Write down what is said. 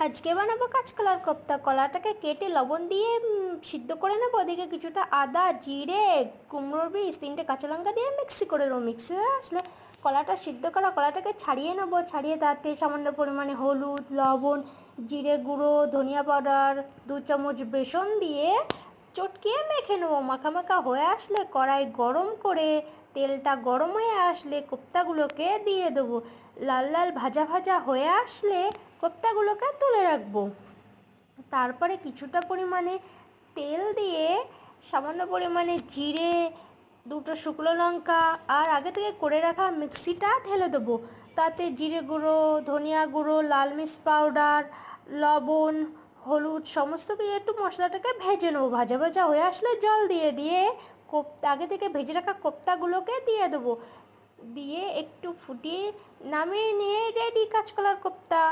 আজকে বানাবো কাঁচকলার কোপ্তা। কলাটাকে কেটে লবণ দিয়ে সিদ্ধ করে নেবো। ওদিকে কিছুটা আদা, জিরে, কুমড়োর বীজ, 3টে কাঁচা লঙ্কা দিয়ে মিক্সি করে নেবো। মিক্সি আসলে কলাটা সিদ্ধ করা কলাটাকে ছাড়িয়ে নেবো। ছাড়িয়ে তাতে সামান্য পরিমাণে হলুদ, লবণ, জিরে গুঁড়ো, ধনিয়া পাউডার, 2 চামচ বেসন দিয়ে চটকিয়ে মেখে নেবো। মাখা মাখা হয়ে আসলে কড়াই গরম করে তেলটা গরম হয়ে আসলে কোপ্তাগুলোকে দিয়ে দেবো। লাল লাল ভাজা ভাজা হয়ে আসলে কোপ্তাগুলোকে তুলে রাখবো। তারপরে কিছুটা পরিমাণে তেল দিয়ে সামান্য পরিমাণে জিরে, 2টো শুকনো লঙ্কা আর আগে থেকে করে রাখা মিক্সিটা ঢেলে দেবো। তাতে জিরে গুঁড়ো, ধনিয়া গুঁড়ো, লাল মির্চ পাউডার, লবণ, হলুদ সমস্ত কিছু একটু মশলাটাকে ভেজে নেবো। ভাজা ভাজা হয়ে আসলে জল দিয়ে কোপ্তা আগে থেকে ভেজে রাখা কোপ্তাগুলোকে দিয়ে দেবো। দিয়ে একটু ফুটিয়ে নামিয়ে নিয়ে রেডি কাঁচকলার কোপ্তা।